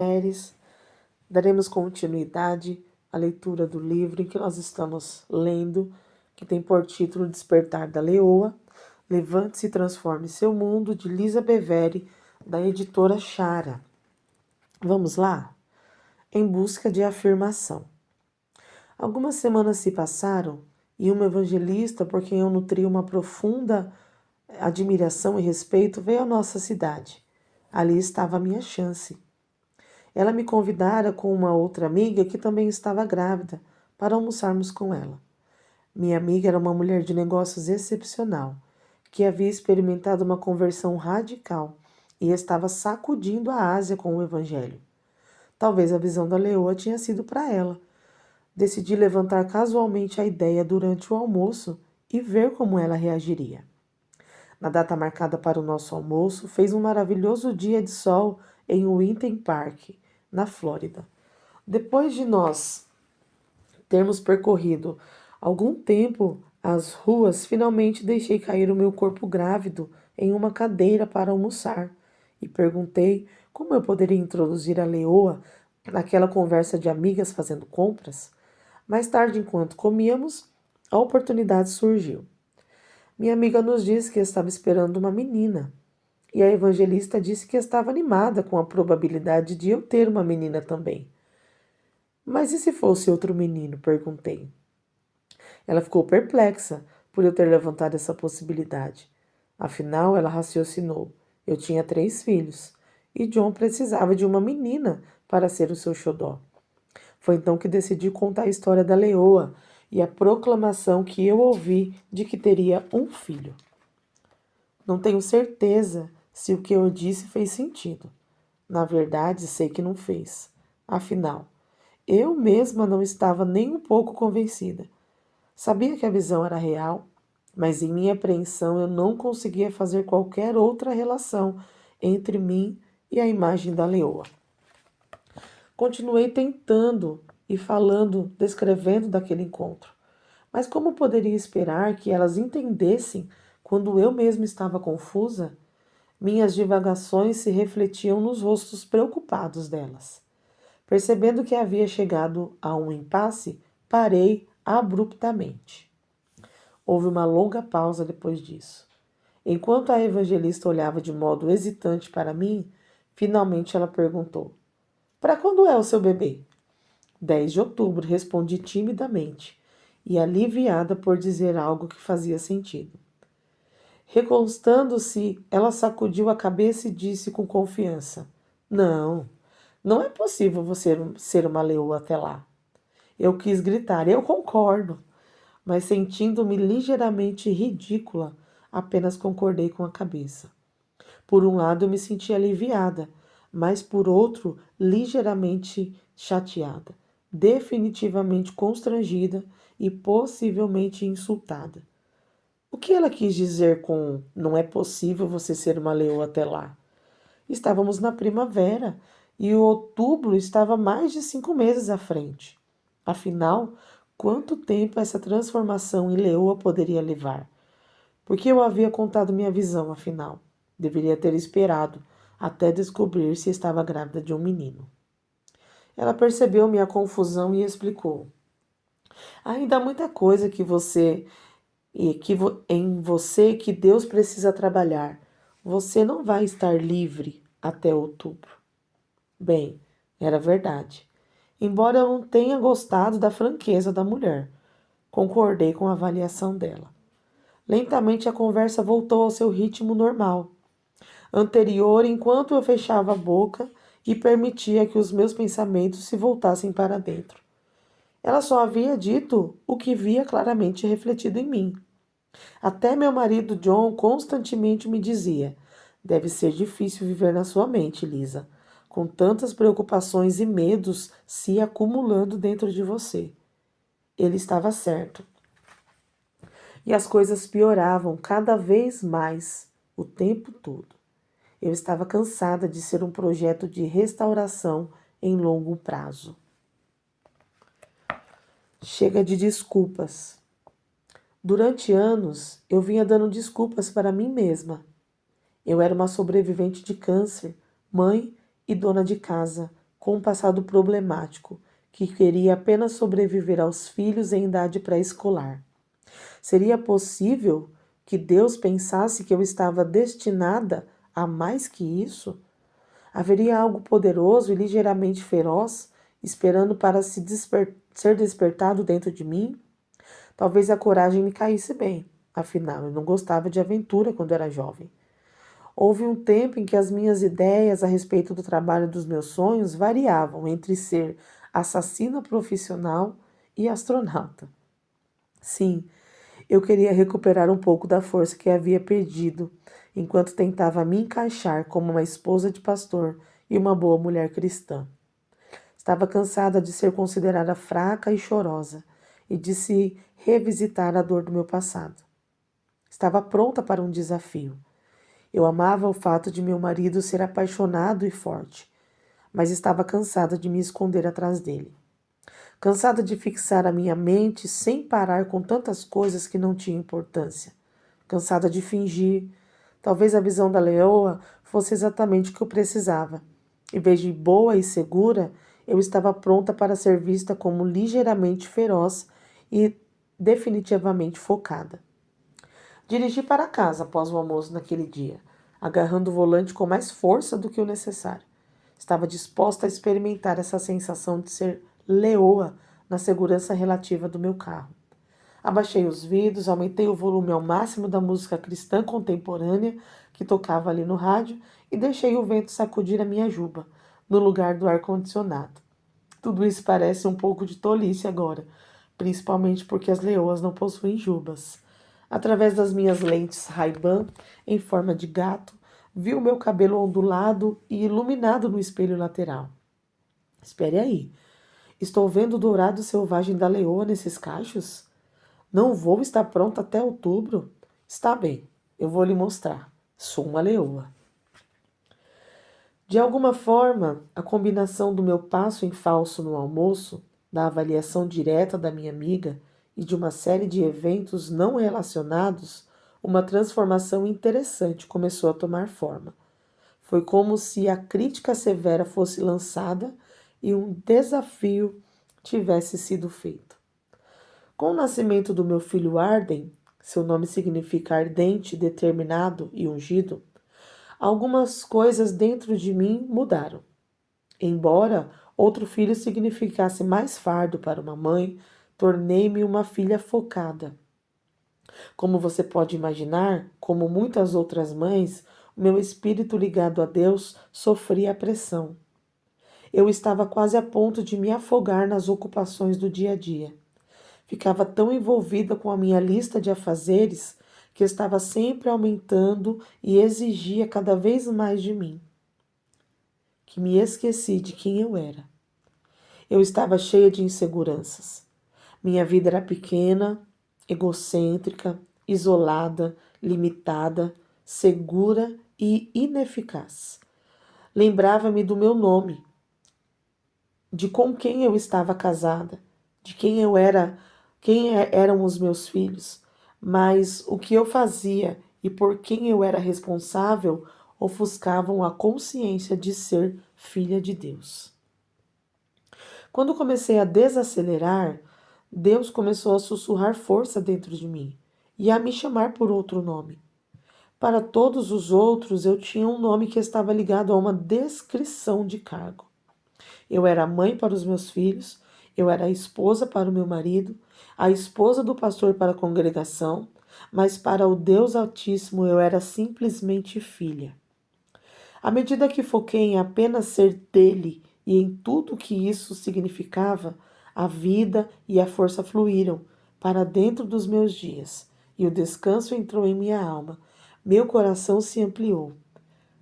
Mulheres, daremos continuidade à leitura do livro em que nós estamos lendo, que tem por título Despertar da Leoa, Levante-se e Transforme Seu Mundo, de Lisa Bevere, da editora Chara. Vamos lá? Em busca de afirmação. Algumas semanas se passaram e uma evangelista, por quem eu nutria uma profunda admiração e respeito, veio à nossa cidade. Ali estava a minha chance. Ela me convidara com uma outra amiga que também estava grávida para almoçarmos com ela. Minha amiga era uma mulher de negócios excepcional, que havia experimentado uma conversão radical e estava sacudindo a Ásia com o Evangelho. Talvez a visão da leoa tinha sido para ela. Decidi levantar casualmente a ideia durante o almoço e ver como ela reagiria. Na data marcada para o nosso almoço, fez um maravilhoso dia de sol em Winter Park, na Flórida. Depois de nós termos percorrido algum tempo as ruas, finalmente deixei cair o meu corpo grávido em uma cadeira para almoçar e perguntei como eu poderia introduzir a leoa naquela conversa de amigas fazendo compras. Mais tarde, enquanto comíamos, a oportunidade surgiu. Minha amiga nos disse que estava esperando uma menina, e a evangelista disse que estava animada com a probabilidade de eu ter uma menina também. Mas e se fosse outro menino? Perguntei. Ela ficou perplexa por eu ter levantado essa possibilidade. Afinal, ela raciocinou. Eu tinha 3 filhos, e John precisava de uma menina para ser o seu xodó. Foi então que decidi contar a história da leoa e a proclamação que eu ouvi de que teria um filho. Não tenho certeza se o que eu disse fez sentido. Na verdade, sei que não fez. Afinal, eu mesma não estava nem um pouco convencida. Sabia que a visão era real, mas em minha apreensão eu não conseguia fazer qualquer outra relação entre mim e a imagem da leoa. Continuei tentando e falando, descrevendo daquele encontro. Mas como poderia esperar que elas entendessem quando eu mesma estava confusa? Minhas divagações se refletiam nos rostos preocupados delas. Percebendo que havia chegado a um impasse, parei abruptamente. Houve uma longa pausa depois disso. Enquanto a evangelista olhava de modo hesitante para mim, finalmente ela perguntou: Para quando é o seu bebê? 10 de outubro, respondi timidamente e aliviada por dizer algo que fazia sentido. Reconstando-se, ela sacudiu a cabeça e disse com confiança: Não, não é possível você ser uma leoa até lá. Eu quis gritar: Eu concordo, mas sentindo-me ligeiramente ridícula, apenas concordei com a cabeça. Por um lado, eu me senti aliviada, mas por outro, ligeiramente chateada, definitivamente constrangida e possivelmente insultada. O que ela quis dizer com não é possível você ser uma leoa até lá? Estávamos na primavera e o outubro estava mais de 5 meses à frente. Afinal, quanto tempo essa transformação em leoa poderia levar? Porque eu havia contado minha visão, afinal. Deveria ter esperado até descobrir se estava grávida de um menino. Ela percebeu minha confusão e explicou: Ainda há muita coisa que você em você que Deus precisa trabalhar. Você não vai estar livre até outubro. Bem, era verdade. Embora eu não tenha gostado da franqueza da mulher, concordei com a avaliação dela. Lentamente a conversa voltou ao seu ritmo normal, anterior, enquanto eu fechava a boca e permitia que os meus pensamentos se voltassem para dentro. Ela só havia dito o que via claramente refletido em mim. Até meu marido John constantemente me dizia: Deve ser difícil viver na sua mente, Lisa, com tantas preocupações e medos se acumulando dentro de você. Ele estava certo. E as coisas pioravam cada vez mais, o tempo todo. Eu estava cansada de ser um projeto de restauração em longo prazo. Chega de desculpas. Durante anos, eu vinha dando desculpas para mim mesma. Eu era uma sobrevivente de câncer, mãe e dona de casa, com um passado problemático, que queria apenas sobreviver aos filhos em idade pré-escolar. Seria possível que Deus pensasse que eu estava destinada a mais que isso? Haveria algo poderoso e ligeiramente feroz esperando para ser despertado dentro de mim? Talvez a coragem me caísse bem. Afinal, eu não gostava de aventura quando era jovem. Houve um tempo em que as minhas ideias a respeito do trabalho dos meus sonhos variavam entre ser assassina profissional e astronauta. Sim, eu queria recuperar um pouco da força que havia perdido enquanto tentava me encaixar como uma esposa de pastor e uma boa mulher cristã. Estava cansada de ser considerada fraca e chorosa e de se revisitar a dor do meu passado. Estava pronta para um desafio. Eu amava o fato de meu marido ser apaixonado e forte, mas estava cansada de me esconder atrás dele. Cansada de fixar a minha mente sem parar com tantas coisas que não tinham importância. Cansada de fingir. Talvez a visão da leoa fosse exatamente o que eu precisava. Em vez de boa e segura, eu estava pronta para ser vista como ligeiramente feroz e definitivamente focada. Dirigi para casa após o almoço naquele dia, agarrando o volante com mais força do que o necessário. Estava disposta a experimentar essa sensação de ser leoa na segurança relativa do meu carro. Abaixei os vidros, aumentei o volume ao máximo da música cristã contemporânea que tocava ali no rádio e deixei o vento sacudir a minha juba, no lugar do ar-condicionado. Tudo isso parece um pouco de tolice agora, principalmente porque as leoas não possuem jubas. Através das minhas lentes Ray-Ban, em forma de gato, vi o meu cabelo ondulado e iluminado no espelho lateral. Espere aí, estou vendo o dourado selvagem da leoa nesses cachos? Não vou estar pronta até outubro? Está bem, eu vou lhe mostrar. Sou uma leoa. De alguma forma, a combinação do meu passo em falso no almoço, da avaliação direta da minha amiga e de uma série de eventos não relacionados, uma transformação interessante começou a tomar forma. Foi como se a crítica severa fosse lançada e um desafio tivesse sido feito. Com o nascimento do meu filho Arden, seu nome significa ardente, determinado e ungido, algumas coisas dentro de mim mudaram. Embora outro filho significasse mais fardo para uma mãe, tornei-me uma filha focada. Como você pode imaginar, como muitas outras mães, o meu espírito ligado a Deus sofria pressão. Eu estava quase a ponto de me afogar nas ocupações do dia a dia. Ficava tão envolvida com a minha lista de afazeres que estava sempre aumentando e exigia cada vez mais de mim, que me esqueci de quem eu era. Eu estava cheia de inseguranças. Minha vida era pequena, egocêntrica, isolada, limitada, segura e ineficaz. Lembrava-me do meu nome, de com quem eu estava casada, de quem eu era, eram os meus filhos, mas o que eu fazia e por quem eu era responsável ofuscavam a consciência de ser filha de Deus. Quando comecei a desacelerar, Deus começou a sussurrar força dentro de mim e a me chamar por outro nome. Para todos os outros, eu tinha um nome que estava ligado a uma descrição de cargo. Eu era a mãe para os meus filhos, eu era a esposa para o meu marido, a esposa do pastor para a congregação, mas para o Deus Altíssimo eu era simplesmente filha. À medida que foquei em apenas ser dele e em tudo o que isso significava, a vida e a força fluíram para dentro dos meus dias, e o descanso entrou em minha alma. Meu coração se ampliou.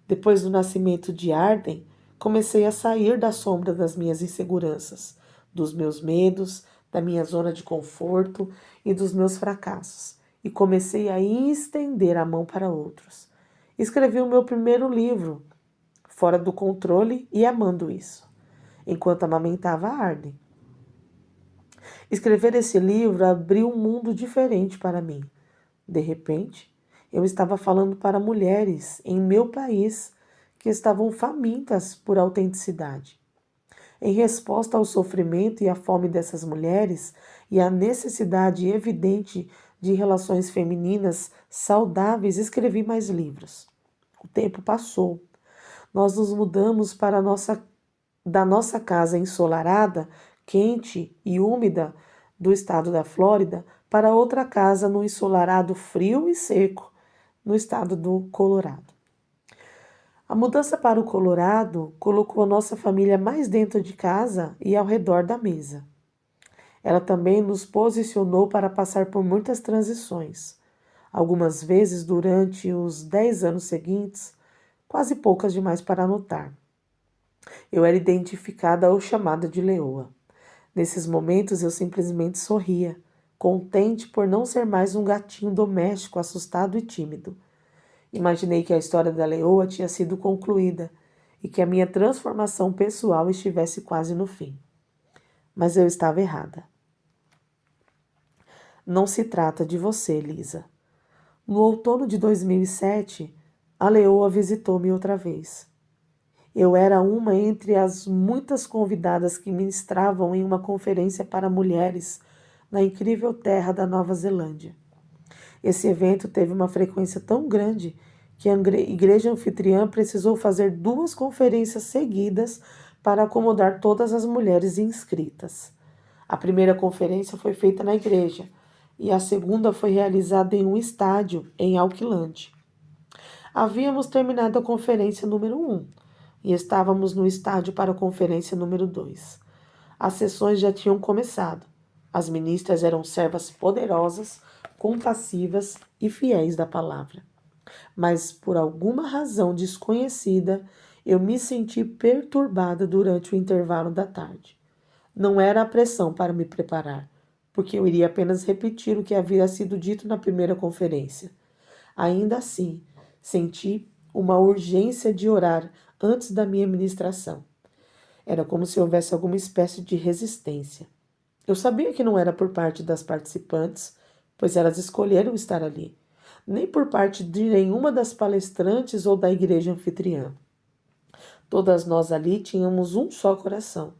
Depois do nascimento de Arden, comecei a sair da sombra das minhas inseguranças, dos meus medos, da minha zona de conforto e dos meus fracassos, e comecei a estender a mão para outros. Escrevi o meu primeiro livro, Fora do Controle e Amando Isso, enquanto amamentava Arden. Escrever esse livro abriu um mundo diferente para mim. De repente, eu estava falando para mulheres em meu país que estavam famintas por autenticidade. Em resposta ao sofrimento e à fome dessas mulheres e à necessidade evidente de relações femininas saudáveis, escrevi mais livros. O tempo passou. Nós nos mudamos da nossa casa ensolarada, quente e úmida do estado da Flórida para outra casa no ensolarado frio e seco no estado do Colorado. A mudança para o Colorado colocou a nossa família mais dentro de casa e ao redor da mesa. Ela também nos posicionou para passar por muitas transições. Algumas vezes durante os 10 anos seguintes, quase poucas demais para anotar. Eu era identificada ou chamada de leoa. Nesses momentos eu simplesmente sorria, contente por não ser mais um gatinho doméstico assustado e tímido. Imaginei que a história da leoa tinha sido concluída e que a minha transformação pessoal estivesse quase no fim. Mas eu estava errada. Não se trata de você, Lisa. No outono de 2007, a leoa visitou-me outra vez. Eu era uma entre as muitas convidadas que ministravam em uma conferência para mulheres na incrível terra da Nova Zelândia. Esse evento teve uma frequência tão grande que a igreja anfitriã precisou fazer 2 conferências seguidas para acomodar todas as mulheres inscritas. A primeira conferência foi feita na igreja e a segunda foi realizada em um estádio em Auckland. Havíamos terminado a conferência número 1 e estávamos no estádio para a conferência número 2. As sessões já tinham começado. As ministras eram servas poderosas, compassivas e fiéis da palavra. Mas, por alguma razão desconhecida, eu me senti perturbada durante o intervalo da tarde. Não era a pressão para me preparar, porque eu iria apenas repetir o que havia sido dito na primeira conferência. Ainda assim, senti uma urgência de orar antes da minha ministração. Era como se houvesse alguma espécie de resistência. Eu sabia que não era por parte das participantes, pois elas escolheram estar ali, nem por parte de nenhuma das palestrantes ou da igreja anfitriã. Todas nós ali tínhamos um só coração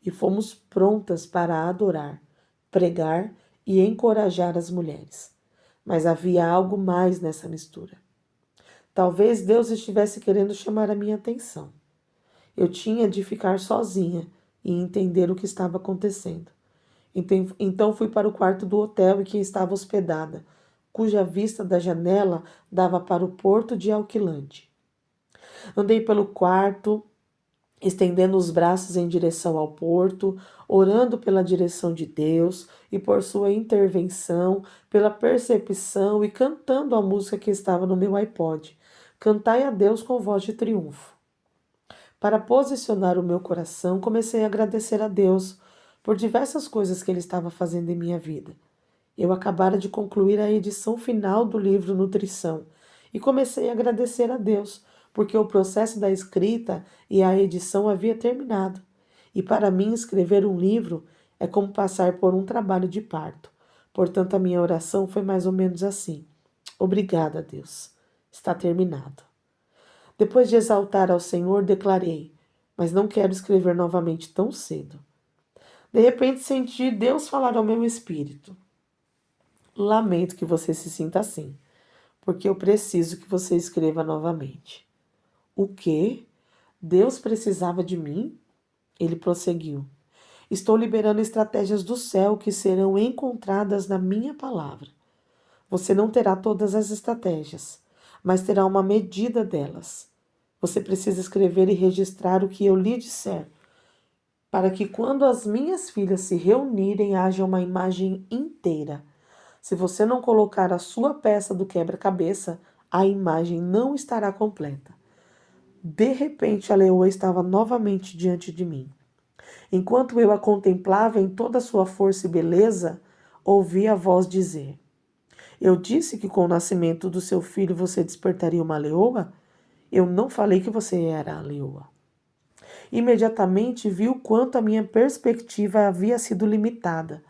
e fomos prontas para adorar, pregar e encorajar as mulheres. Mas havia algo mais nessa mistura. Talvez Deus estivesse querendo chamar a minha atenção. Eu tinha de ficar sozinha e entender o que estava acontecendo. Então fui para o quarto do hotel em que estava hospedada, cuja vista da janela dava para o porto de Auckland. Andei pelo quarto, estendendo os braços em direção ao porto, orando pela direção de Deus e por sua intervenção, pela percepção e cantando a música que estava no meu iPod. Cantai a Deus com voz de triunfo. Para posicionar o meu coração, comecei a agradecer a Deus por diversas coisas que Ele estava fazendo em minha vida. Eu acabara de concluir a edição final do livro Nutrição e comecei a agradecer a Deus, porque o processo da escrita e a edição havia terminado. E para mim, escrever um livro é como passar por um trabalho de parto. Portanto, a minha oração foi mais ou menos assim: obrigada, Deus. Está terminado. Depois de exaltar ao Senhor, declarei: mas não quero escrever novamente tão cedo. De repente, senti Deus falar ao meu espírito: lamento que você se sinta assim, porque eu preciso que você escreva novamente. O quê? Deus precisava de mim? Ele prosseguiu: estou liberando estratégias do céu que serão encontradas na minha palavra. Você não terá todas as estratégias, mas terá uma medida delas. Você precisa escrever e registrar o que eu lhe disser, para que quando as minhas filhas se reunirem haja uma imagem inteira. Se você não colocar a sua peça do quebra-cabeça, a imagem não estará completa. De repente, a leoa estava novamente diante de mim. Enquanto eu a contemplava em toda a sua força e beleza, ouvi a voz dizer: eu disse que com o nascimento do seu filho você despertaria uma leoa? Eu não falei que você era a leoa. Imediatamente vi o quanto a minha perspectiva havia sido limitada,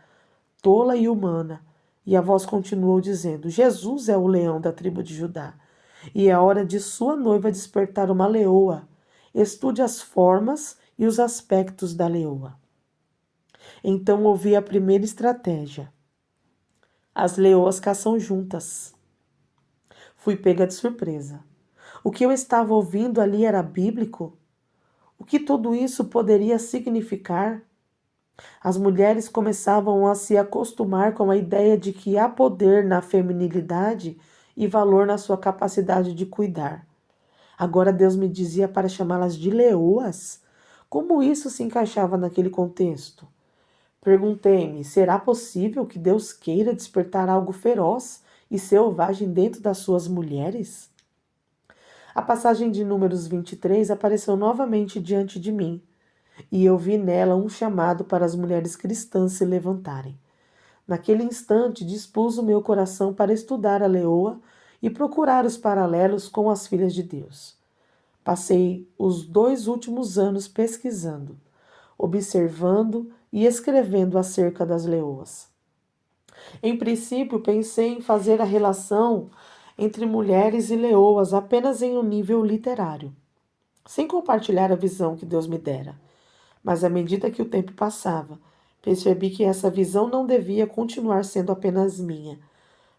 tola e humana, e a voz continuou dizendo: Jesus é o leão da tribo de Judá, e é hora de sua noiva despertar uma leoa. Estude as formas e os aspectos da leoa. Então ouvi a primeira estratégia. As leoas caçam juntas. Fui pega de surpresa. O que eu estava ouvindo ali era bíblico? O que tudo isso poderia significar? As mulheres começavam a se acostumar com a ideia de que há poder na feminilidade e valor na sua capacidade de cuidar. Agora Deus me dizia para chamá-las de leoas? Como isso se encaixava naquele contexto? Perguntei-me: será possível que Deus queira despertar algo feroz e selvagem dentro das suas mulheres? A passagem de Números 23 apareceu novamente diante de mim, e eu vi nela um chamado para as mulheres cristãs se levantarem. Naquele instante, dispus o meu coração para estudar a leoa e procurar os paralelos com as filhas de Deus. Passei os 2 últimos anos pesquisando, observando e escrevendo acerca das leoas. Em princípio, pensei em fazer a relação entre mulheres e leoas apenas em um nível literário, sem compartilhar a visão que Deus me dera. Mas à medida que o tempo passava, percebi que essa visão não devia continuar sendo apenas minha.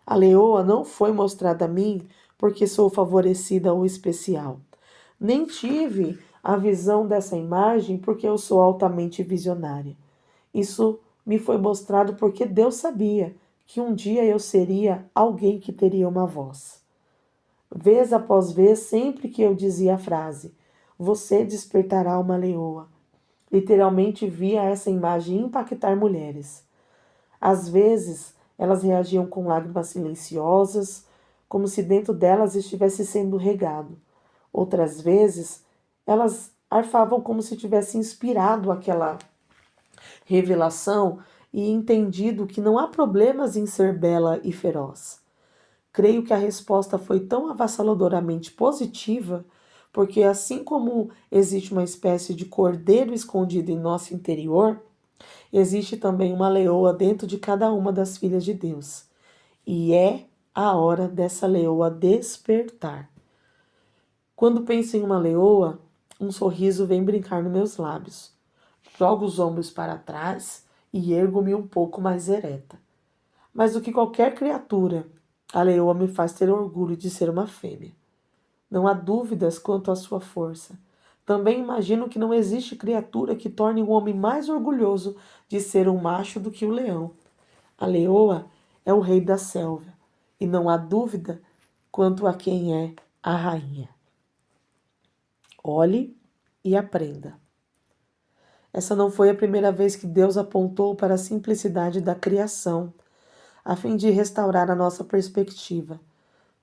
A leoa não foi mostrada a mim porque sou favorecida ou especial. Nem tive a visão dessa imagem porque eu sou altamente visionária. Isso me foi mostrado porque Deus sabia que um dia eu seria alguém que teria uma voz. Vez após vez, sempre que eu dizia a frase, você despertará uma leoa, literalmente via essa imagem impactar mulheres. Às vezes, elas reagiam com lágrimas silenciosas, como se dentro delas estivesse sendo regado. Outras vezes, elas arfavam como se tivesse inspirado aquela revelação e entendido que não há problemas em ser bela e feroz. Creio que a resposta foi tão avassaladoramente positiva, porque assim como existe uma espécie de cordeiro escondido em nosso interior, existe também uma leoa dentro de cada uma das filhas de Deus. E é a hora dessa leoa despertar. Quando penso em uma leoa, um sorriso vem brincar nos meus lábios. Jogo os ombros para trás e ergo-me um pouco mais ereta. Mais do que qualquer criatura, a leoa me faz ter orgulho de ser uma fêmea. Não há dúvidas quanto à sua força. Também imagino que não existe criatura que torne o homem mais orgulhoso de ser um macho do que o leão. A leoa é o rei da selva, e não há dúvida quanto a quem é a rainha. Olhe e aprenda. Essa não foi a primeira vez que Deus apontou para a simplicidade da criação, a fim de restaurar a nossa perspectiva.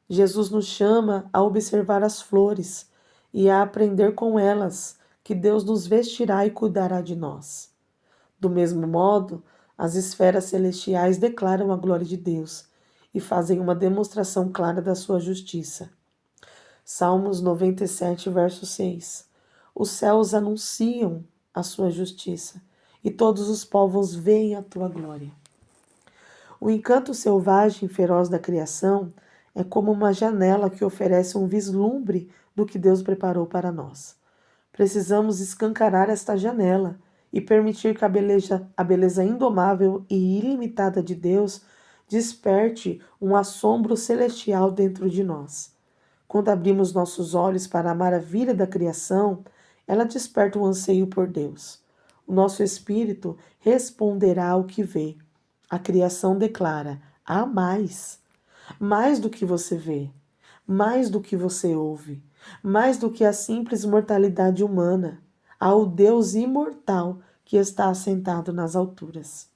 Jesus nos chama a observar as flores e a aprender com elas que Deus nos vestirá e cuidará de nós. Do mesmo modo, as esferas celestiais declaram a glória de Deus e fazem uma demonstração clara da sua justiça. Salmos 97, verso 6. Os céus anunciam a sua justiça e todos os povos veem a tua glória. O encanto selvagem e feroz da criação é como uma janela que oferece um vislumbre do que Deus preparou para nós. Precisamos escancarar esta janela e permitir que a beleza indomável e ilimitada de Deus desperte um assombro celestial dentro de nós. Quando abrimos nossos olhos para a maravilha da criação, ela desperta um anseio por Deus. O nosso espírito responderá ao que vê. A criação declara: há mais. Mais do que você vê, mais do que você ouve, mais do que a simples mortalidade humana. Há o Deus imortal que está assentado nas alturas.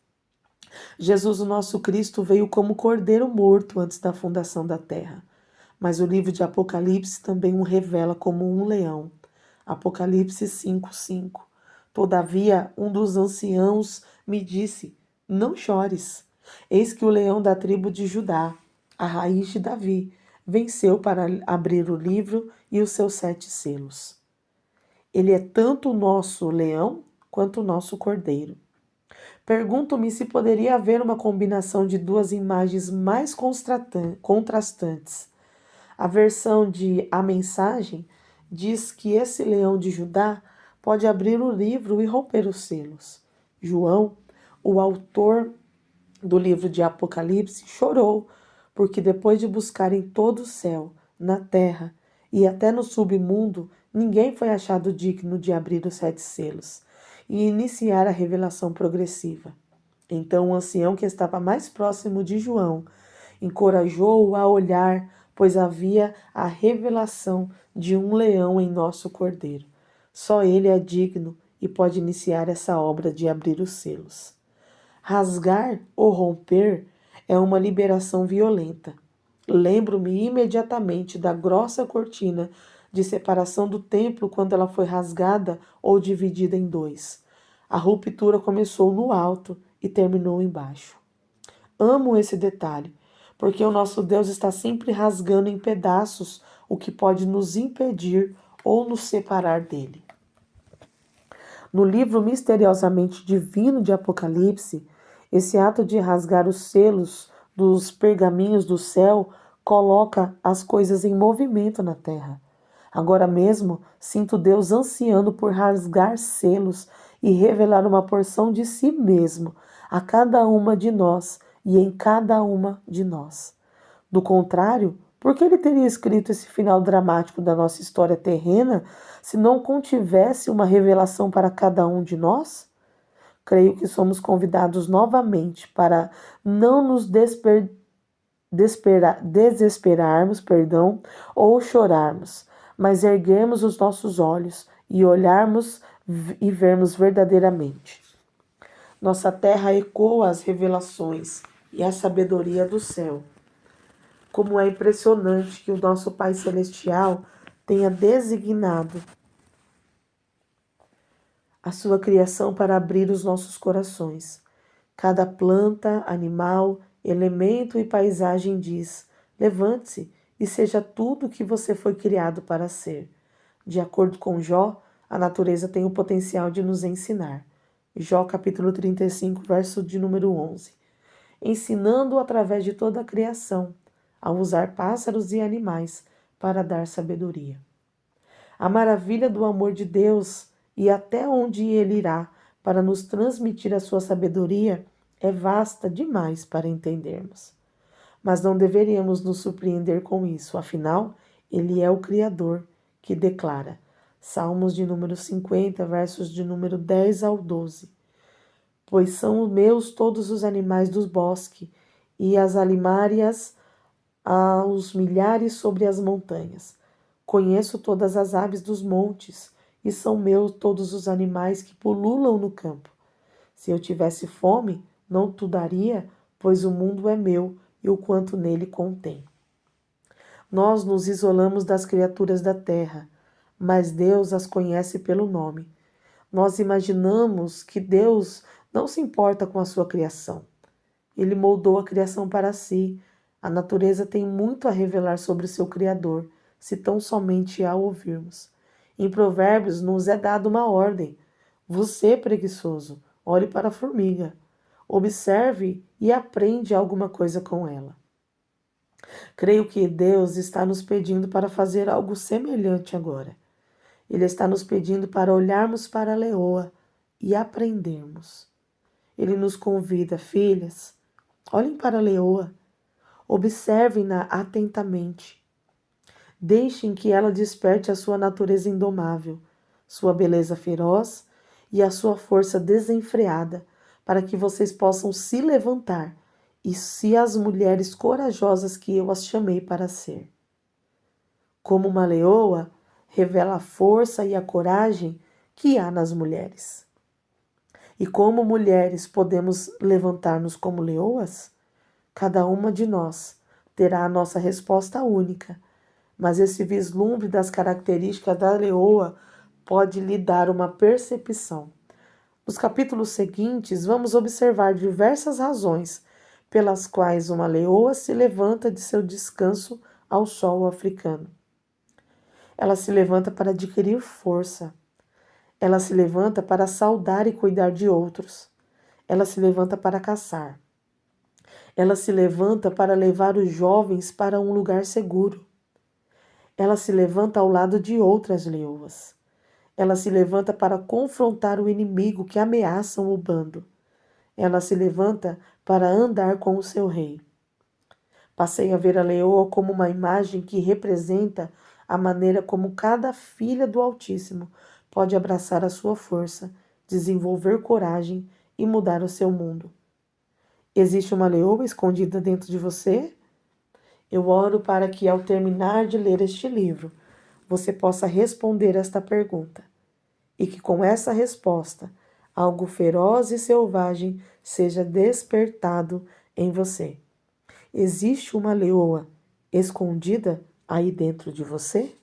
Jesus, o nosso Cristo, veio como cordeiro morto antes da fundação da terra. Mas o livro de Apocalipse também o revela como um leão. Apocalipse 5:5. Todavia, um dos anciãos me disse: não chores. Eis que o leão da tribo de Judá, a raiz de Davi, venceu para abrir o livro e os seus 7 selos. Ele é tanto o nosso leão quanto o nosso cordeiro. Pergunto-me se poderia haver uma combinação de duas imagens mais contrastantes. A versão de A Mensagem diz que esse leão de Judá pode abrir o livro e romper os selos. João, o autor do livro de Apocalipse, chorou, porque depois de buscar em todo o céu, na terra e até no submundo, ninguém foi achado digno de abrir os 7 selos e iniciar a revelação progressiva. Então o ancião que estava mais próximo de João encorajou-o a olhar, pois havia a revelação de um leão em nosso cordeiro. Só ele é digno e pode iniciar essa obra de abrir os selos. Rasgar ou romper é uma liberação violenta. Lembro-me imediatamente da grossa cortina de separação do templo quando ela foi rasgada ou dividida em dois. A ruptura começou no alto e terminou embaixo. Amo esse detalhe, porque o nosso Deus está sempre rasgando em pedaços o que pode nos impedir ou nos separar dele. No livro misteriosamente divino de Apocalipse, esse ato de rasgar os selos dos pergaminhos do céu coloca as coisas em movimento na terra. Agora mesmo sinto Deus ansiando por rasgar selos e revelar uma porção de si mesmo a cada uma de nós e em cada uma de nós. Do contrário, por que ele teria escrito esse final dramático da nossa história terrena se não contivesse uma revelação para cada um de nós? Creio que somos convidados novamente para não nos desesperarmos, ou chorarmos, mas erguermos os nossos olhos e olharmos e vermos verdadeiramente. Nossa terra ecoa as revelações e a sabedoria do céu. Como é impressionante que o nosso Pai Celestial tenha designado a sua criação para abrir os nossos corações. Cada planta, animal, elemento e paisagem diz: levante-se e seja tudo o que você foi criado para ser. De acordo com Jó, a natureza tem o potencial de nos ensinar. Jó capítulo 35, verso de número 11. Ensinando através de toda a criação a usar pássaros e animais para dar sabedoria. A maravilha do amor de Deus e até onde ele irá para nos transmitir a sua sabedoria é vasta demais para entendermos. Mas não deveríamos nos surpreender com isso, afinal, ele é o Criador que declara. Salmos de número 50, versos de número 10 ao 12. Pois são meus todos os animais dos bosques e as alimárias aos milhares sobre as montanhas. Conheço todas as aves dos montes, e são meus todos os animais que pululam no campo. Se eu tivesse fome, não tu daria, pois o mundo é meu e o quanto nele contém. Nós nos isolamos das criaturas da terra, mas Deus as conhece pelo nome. Nós imaginamos que Deus não se importa com a sua criação. Ele moldou a criação para si. A natureza tem muito a revelar sobre o seu Criador, se tão somente a ouvirmos. Em Provérbios nos é dada uma ordem. Você, preguiçoso, olhe para a formiga. Observe e aprende alguma coisa com ela. Creio que Deus está nos pedindo para fazer algo semelhante agora. Ele está nos pedindo para olharmos para a leoa e aprendermos. Ele nos convida, filhas, olhem para a leoa, observem-na atentamente. Deixem que ela desperte a sua natureza indomável, sua beleza feroz e a sua força desenfreada, para que vocês possam se levantar e ser as mulheres corajosas que eu as chamei para ser. Como uma leoa, revela a força e a coragem que há nas mulheres. E como mulheres podemos levantar-nos como leoas? Cada uma de nós terá a nossa resposta única, mas esse vislumbre das características da leoa pode lhe dar uma percepção. Nos capítulos seguintes, vamos observar diversas razões pelas quais uma leoa se levanta de seu descanso ao sol africano. Ela se levanta para adquirir força. Ela se levanta para saudar e cuidar de outros. Ela se levanta para caçar. Ela se levanta para levar os jovens para um lugar seguro. Ela se levanta ao lado de outras leoas. Ela se levanta para confrontar o inimigo que ameaçam o bando. Ela se levanta para andar com o seu rei. Passei a ver a leoa como uma imagem que representa a maneira como cada filha do Altíssimo pode abraçar a sua força, desenvolver coragem e mudar o seu mundo. Existe uma leoa escondida dentro de você? Eu oro para que, ao terminar de ler este livro, você possa responder esta pergunta e que, com essa resposta, algo feroz e selvagem seja despertado em você. Existe uma leoa escondida aí dentro de você?